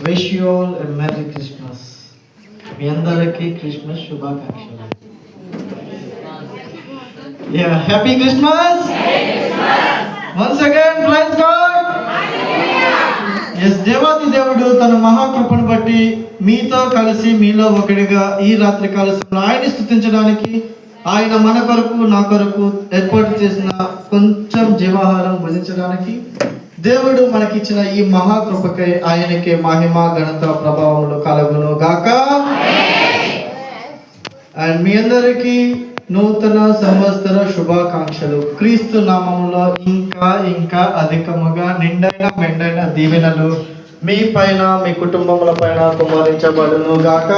Wish you all a merry Christmas. మీ అందరికీ Christmas శుభాకాంక్షలు. Happy Christmas once again. Praise God. దేవాది దేవుడు తన మహాకృపను బట్టి మీతో కలిసి మీలో ఒకటిగా ఈ రాత్రి కాలశంలో ఆయన్ని స్తుతించడానికి, ఆయన మన కొరకు నా కొరకు ఏర్పాటు చేసిన కొంచెం జీవాహారం భుజించడానికి దేవుడు మనకిచ్చిన ఈ మహాకృపకై ఆయనకే మహిమ ఘనత ప్రభావములు కలుగును గాక. అండ్ మీ అందరికీ నూతన సంవత్సర శుభాకాంక్షలు. క్రీస్తు నామములో ఇంకా ఇంకా అధికముగా నిండైన మెండైన దీవెనలు మీ పైన మీ కుటుంబముల పైన కుమ్మరించబడును గాక.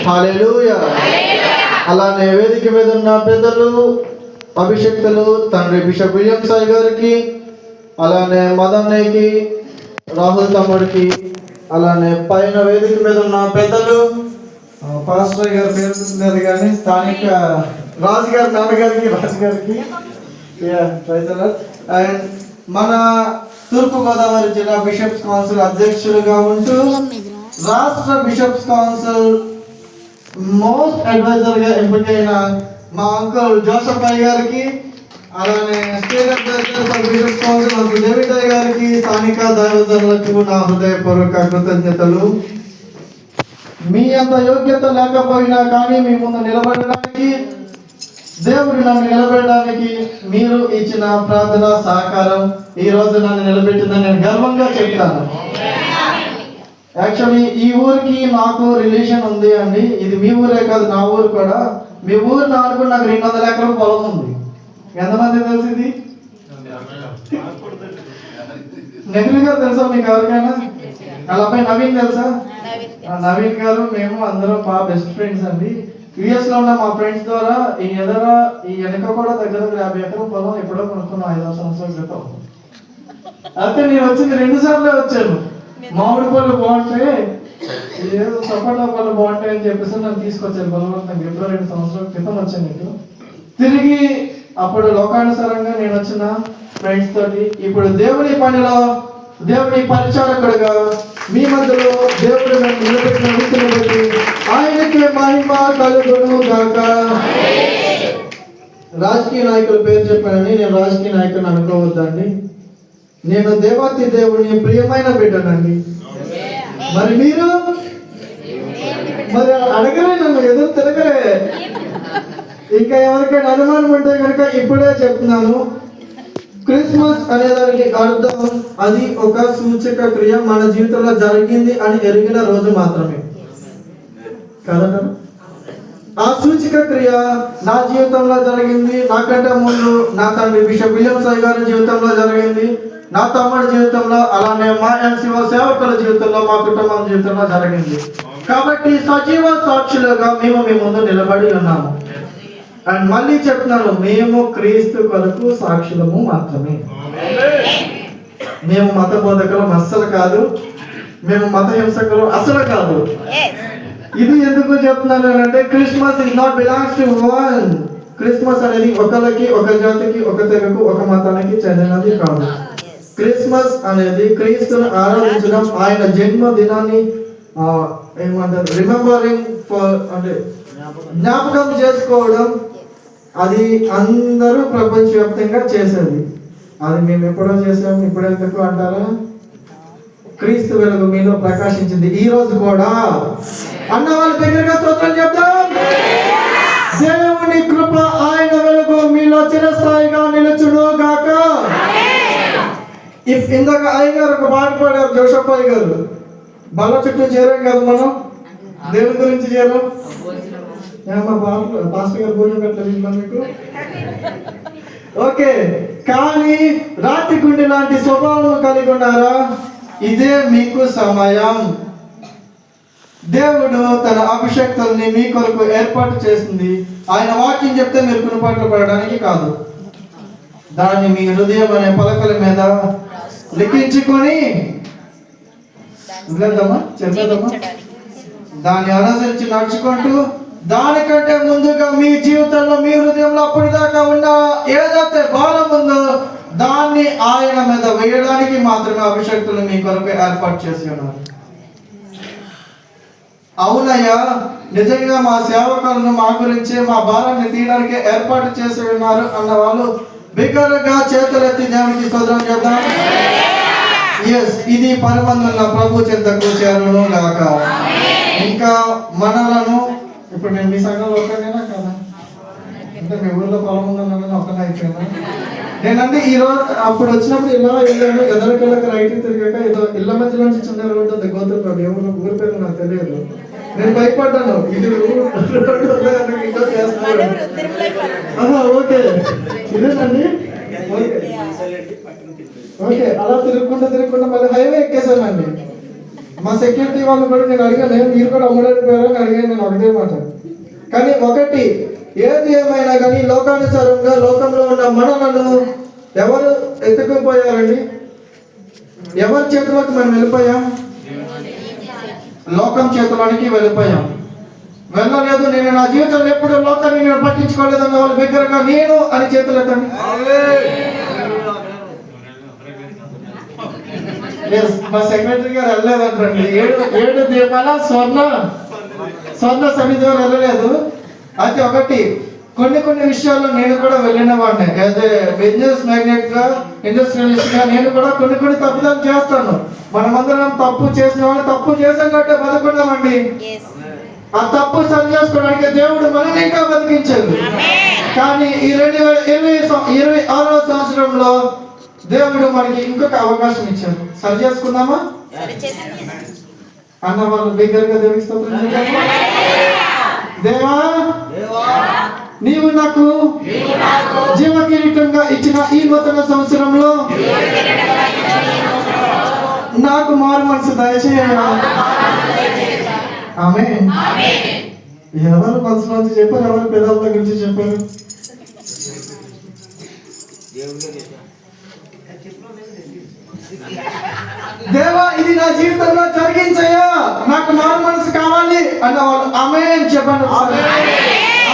హల్లెలూయా. అలానే వేదిక మీద ఉన్న పెద్దలు, అభిషక్తులు, తండ్రి బిషప్ విలియం సాయి గారికి, అలానే మదన్నయ్యకి, రాహుల్ తమ్ముడికి, అలానే పైన వేదిక మీద ఉన్న పెద్దలు, పాస్టర్ గారి పేరు లేదు కానీ స్థానిక రాజు గారి నాన్నగారికి, రాజు గారికి, అండ్ మన తూర్పుగోదావరి జిల్లా బిషప్స్ కౌన్సిల్ అధ్యక్షులుగా ఉంటూ రాష్ట్ర బిషప్స్ కౌన్సిల్ మోస్ట్ అడ్వైజర్ గా ఎంపికైన మా అంకుల్ జోసఫ్ అయ్య గారికి, అలానే state advisor bishops council uncle David అయ్య గారికి, స్థానిక దైవజనులకు నా హృదయపూర్వక కృతజ్ఞతలు. మీ అంత యోగ్యత లేకపోయినా కానీ మీ ముందు నిలబడడానికి, దేవుడు నన్ను నిలబెట్టడానికి మీరు ఇచ్చిన ప్రార్థన సహకారం ఈ రోజు నన్ను నిలబెట్టిందని నేను గర్వంగా చెప్తాను. యాక్చువల్లీ ఈ ఊరికి నాకు రిలేషన్ ఉంది అండి. ఇది మీ ఊరే కాదు, నా ఊరు కూడా. మీ ఊరు నాలుగు నాకు 200 ఎకరాల పొలం ఉంది. ఎంతమంది తెలుసు ఇది? నెహ్రూ గారు తెలుసా మీకు ఎవరికైనా? వాళ్ళ అబ్బాయి నవీన్ తెలుసా? నవీన్ గారు మేము అందరం మా బెస్ట్ ఫ్రెండ్స్ అండి. యుఎస్ లో ఉన్న మా ఫ్రెండ్స్ ద్వారా ఈ వెనక కూడా దగ్గర 50 ఎకరాల పొలం ఎప్పుడో కొనుక్కున్నాం 5 సంవత్సరాల క్రితం. అయితే నేను వచ్చింది 2 సార్లే వచ్చాను. మామిడి పళ్ళు బాగుంటాయి, ఏదో సపోటా పళ్ళు బాగుంటాయి అని చెప్పేసి నన్ను తీసుకొచ్చారు బలవంతంగా. ఎప్పుడో 2 సంవత్సరాల క్రితం వచ్చాను నీకు. తిరిగి అప్పుడు లోకానుసారంగా నేను వచ్చిన ఫ్రెండ్స్ తోటి ఇప్పుడు దేవుని పనిలో, దేవుని పరిచారకుడుగా మీ మధ్యలో దేవుడు నన్ను నిలబెట్టిన రీతిని బట్టి ఆయనకే మహిమ కలుగును గాక. రాజకీయ నాయకుల పేరు చెప్పానని నేను రాజకీయ నాయకుని అనుకోవద్దండి. నేను దేవాతి దేవుని ప్రియమైన బిడ్డనండి. మరి మీరు మరి అడగలే, నన్ను ఎదురు తిరగలే. ఇంకా ఎవరికైనా అనుమానం ఉంటే కనుక ఇప్పుడే చెప్తున్నాను. క్రిస్మస్ అనేదానికి అర్థం అది ఒక సూచక క్రియ, మన జీవితంలో జరిగింది అని ఎరిగిన రోజు మాత్రమే కదా. ఆ సూచక క్రియ నా జీవితంలో జరిగింది. నాకంటే ముందు నా తండ్రి బిషప్ విలియం సాయి గారి జీవితంలో జరిగింది, నా తమ్ముడి జీవితంలో, అలానే మా ఎన్సీఓ సేవకుల జీవితంలో, మా కుటుంబం జీవితంలో జరిగింది. కాబట్టి సజీవ సాక్షులుగా మేము మీ ముందు నిలబడి ఉన్నాము. అండ్ మళ్ళీ చెప్తున్నాను, మేము క్రీస్తు కొరకు సాక్షులము మాత్రమే. మేము మత బోధకులం అస్సలు కాదు, మేము మత హింసకులు అసలు కాదు. ఇది ఎందుకు చెప్తున్నాను అంటే Christmas is not belongs to one. Christmas అనేది ఒకరికి, ఒక జాతికి, ఒక తెగకు, ఒక మతానికి చెందినది కాదు. క్రిస్మస్ అనేది క్రీస్తును ఆరాధించడం, ఆయన జన్మదినాన్ని ఏమంటారు రిమెంబరింగ్ ఫర్ అంటే జ్ఞాపకం చేసుకోవడం. అది అందరూ ప్రపంచవ్యాప్తంగా చేసేది. అది మేము ఎప్పుడో చేసాము, ఇప్పుడెందుకు అంటారా? క్రీస్తు వెలుగు మీలో ప్రకాశించింది ఈ రోజు కూడా అన్న వాళ్ళ దగ్గరగా స్తోత్రం చెప్తాం. దేవుని కృప, ఆయన వెలుగు మీలో చిరస్థాయిగా నిలుచును గాక. ఇందాక అయ్యగారు ఒక పాట పాడారు, జోసఫ్ అయ్య గారు. బల్ల చుట్టూ చేరాం కదా మనం, దేవుని గురించి చేరాం. పాస్టర్ గారు భోజనం పెట్టలేదు మీకు. ఓకే, కానీ రాత్రి గుండె లాంటి స్వభావం కలిగి ఉన్నారా? ఇదే మీకు సమయం. దేవుడు తన అభిషక్తుల్ని మీ కొరకు ఏర్పాటు చేసింది. ఆయన వాక్యం చెప్తే మీరు కునుపాట్లు పడడానికి కాదు, దాన్ని మీ హృదయం అనే పలకల మీద లిఖించుకొని చెప్పేద్దామా, దాన్ని అనుసరించి నడుచుకుంటూ, దానికంటే ముందుగా మీ జీవితంలో, మీ హృదయంలో అప్పటిదాకా ఉన్న ఏదైతే భారం ఉందో దాన్ని ఆయన మీద వేయడానికి మాత్రమే అభిషక్తులు మీ కొరకు ఏర్పాటు చేసి ఉన్నారు. అవునయ్యా, నిజంగా మా సేవకులను మా గురించి మా భారాన్ని తీయడానికి ఏర్పాటు చేసి ఉన్నారు అన్న వాళ్ళు బిగ్గరగా చేతులెత్తి దేవునికి స్తోత్రం చేద్దాం. ఎస్, ఇది పరమందున్న ప్రభు చెంతకు చేరును గాక. ఇంకా మనలను ఇప్పుడు నేను మీ సంఘంలో ఒక్కనేనా కదా, అంటే మీ ఊర్లో పొలం ఉందన్న ఒక్కనే అయిపోయినా. నేనంటే ఈ రోజు అప్పుడు వచ్చినప్పుడు ఇలా వెళ్ళాను, ఎదరికెళ్ళక రైట్ తిరిగాక ఏదో ఇళ్ళ మధ్యలో నుంచి చిన్న రోడ్డు ఉంది, గోతులు ఎవరు ఊరి పేరు నాకు తెలియదు. నేను భయపడ్డాను, ఇది ఓకే ఇదేనండి. ఓకే, అలా తిరుగుకుంటా మళ్ళీ హైవే ఎక్కేసానండి. మా సెక్యూరిటీ వాళ్ళు కూడా నేను అడిగాను, మీరు కూడా అమ్మడానికి పోయారని అడిగాను. నేను ఒకటే మాట, కానీ ఒకటి ఏది ఏమైనా కానీ లోకానుసారంగా లోకంలో ఉన్న మనలను ఎవరు ఎత్తుకుపోయారండి? ఎవరి చేతిలోకి మనం వెళ్ళిపోయాం? లోకం చేతిలోనికి వెళ్ళిపోయాం. వెళ్ళలేదు. నేను నా జీవితంలో ఎప్పుడు లోకాన్ని నేను పట్టించుకోలేదు అన్న వాళ్ళు బిగ్గరగా నేను అని చేతులు ఎత్తండి. మా సెక్రటరీ గారు వెళ్ళలేదంటండి. 7 దీపాల స్వర్ణ సమితి వారు వెళ్ళలేదు. అయితే ఒకటి, కొన్ని విషయాల్లో నేను కూడా వెళ్ళిన వాడిని. యాజ్ ఏ బిజినెస్ మ్యాగ్నెట్ గా, ఇండస్ట్రియలిస్ట్ గా నేను కూడా కొన్ని తప్పుదాలు చేస్తాను. మనమందరం తప్పు చేసిన వాళ్ళు తప్పు చేసాం కాబట్టి బతుకున్నామండి. ఆ తప్పు సరి చేసుకోవడానికి దేవుడు మనల్ని ఇంకా బతికించాడు. కానీ ఈ 2026వ సంవత్సరంలో దేవుడు మనకి ఇంకొక అవకాశం ఇచ్చాడు. సరి చేసుకుందామా అన్న వాళ్ళు బిగ్గరగా దేవుడికి స్తోత్రం చేద్దామా? దేవా, నీవు నాకు జీవ కిరీటంగా ఇచ్చిన ఈ నూతన సంవత్సరంలో నాకు మారు మనసు దయచేయండి. ఆమేన్. ఎవరు మనసులోంచి చెప్పారు, ఎవరు పెదాల దగ్గర నుంచి చెప్పారు? దేవా, ఇది నా జీవితంలో జరిగించయ్యా, నాకు మారు మనసు కావాలి అన్న వాళ్ళు ఆమేన్ చెప్పండి.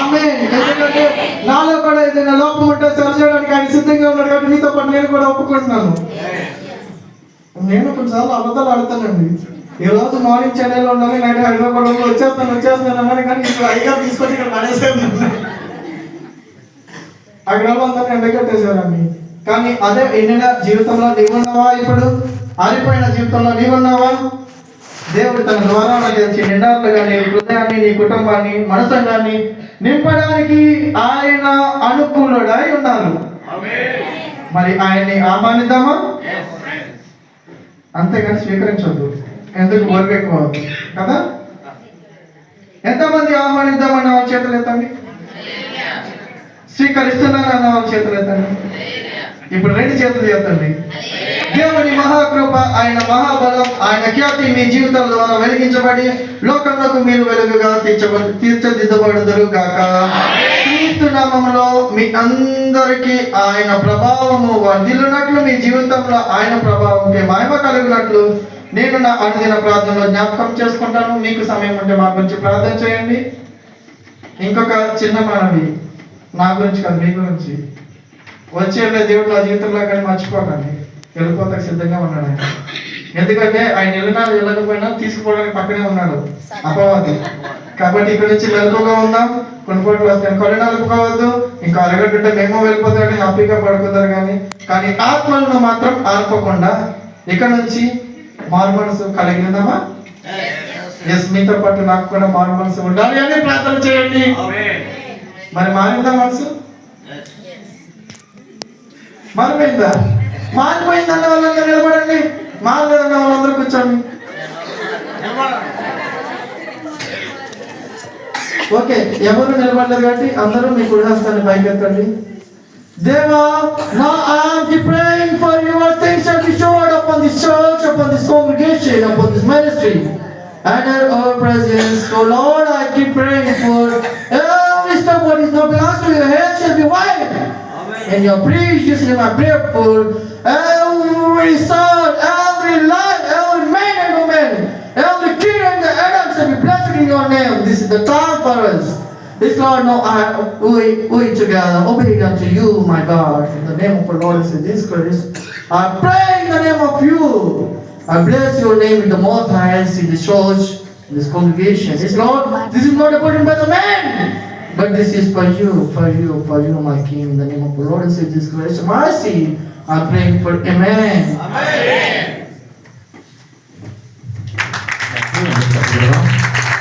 ఆమేన్. ఎందుకంటే నాలో కూడా ఏదైనా లోపం ఉంటే సరి చేయడానికి ఆయన సిద్ధంగా ఉన్నాడు కాబట్టి మీతో పాటు నేను కూడా ఒప్పుకుంటున్నాను. నేను కొన్నిసార్లు అబద్ధాలు ఆడుతానండి. ఈ రోజు మార్నింగ్ చెన్నైలో ఉండాలి, నైట్ హైదరాబాద్ వచ్చేస్తాను అన్నాను. కానీ ఇప్పుడు అయ్యగారు తీసుకొని ఇక్కడ పడేసాను. అక్కడ అందరినీ ఎండగట్టేశారండి. కానీ అదే ఎండిన జీవితంలో నీవున్నావా? ఇప్పుడు ఆరిపోయిన జీవితంలో నీవున్నావా? దేవుడు తన ద్వారా నిండాలుగా నీ హృదయాన్ని, నీ కుటుంబాన్ని, మనసంగాన్ని నింపడానికి ఆయన అనుకూలుడై ఉన్నారు. మరి ఆయన్ని ఆహ్వానిద్దామా? అంతేగాని స్వీకరించొద్దు. ఎందుకు ఎక్కువ కదా? ఎంతమంది ఆహ్వానిద్దామన్న వాళ్ళ చేతులు ఎత్తండి. స్వీకరిస్తున్నాను అన్న వాళ్ళ చేతులు ఎత్తండి. ఇప్పుడు 2 చేతులు ఎత్తండి. దేవుని మహాకృప, ఆయన మహాబలం, ఆయన ఖ్యాతి మీ జీవితం ద్వారా వెలిగించబడి లోకంలోకి మీరు వెలుగుగా తీర్చిదిద్దబడుదురు గాక. క్రీస్తు నామములో మీ అందరికీ ఆయన ప్రభావము వర్ధిల్లునట్లు, మీ జీవితంలో ఆయన ప్రభావంకి మహిమ కలుగునట్లు నేను నా అనుదిన ప్రార్థనలో జ్ఞాపకం చేసుకుంటాను. మీకు సమయం ఉంటే మా గురించి ప్రార్థన చేయండి. ఇంకొక చిన్న మనవి, నా గురించి కాదు, మీ గురించి. వచ్చే దేవుడు నా జీవితంలో కానీ మర్చిపోకండి. వెళ్ళిపోతానికి సిద్ధంగా ఉన్నాడు ఆయన. ఎందుకంటే ఆయన వెళ్ళకపోయినా తీసుకుపోవడానికి పక్కనే ఉన్నాడు అపవాది. కాబట్టి ఇక్కడ నుంచి మెలకుగా ఉందాం. కొన్ని కోట్లు వస్తాయి, కొన్ని నలుపుకోవద్దు. ఇంకా అరగంటే మేము వెళ్ళిపోతామని హ్యాపీగా పడుకుంటారు. కానీ ఆత్మలను మాత్రం ఆర్పకుండా ఇక్కడ నుంచి మారు మనసు కలిగినదామా? ఎస్, మీతో పాటు నాకు కూడా మారు మనసు ఉండాలి అని ప్రార్థన చేయండి. మరి మారిందా మనసు? మారిపోయిందా? మారిపోయిందన్న వాళ్ళందరూ నిలబడండి. మారలేదన్న వాళ్ళందరూ కూర్చోండి. ఓకే, ఎవరు నిలబడలేదు కాబట్టి అందరూ మీ కుడి హస్తాన్ని పైకెత్తండి. దేవా, now I am praying for your things shall be showered upon this church, upon this congregation, upon this ministry, and our presence. So Lord, I keep praying for every step what is not belongs to your head shall be wiped. In your precious name I pray for every son, every life, every man and woman, every kid and the adults shall be blessed in your name. This is the time for us. This Lord, no, we together obey unto you, my God, in the name of our Lord and Savior Jesus Christ. I pray in the name of you. I bless your name in the multitudes, in the church, in this congregation. This Lord, this is not according by the man, but this is for you, my King, in the name of our Lord and Savior Jesus Christ. Mercy, I'm praying for Amen. Amen.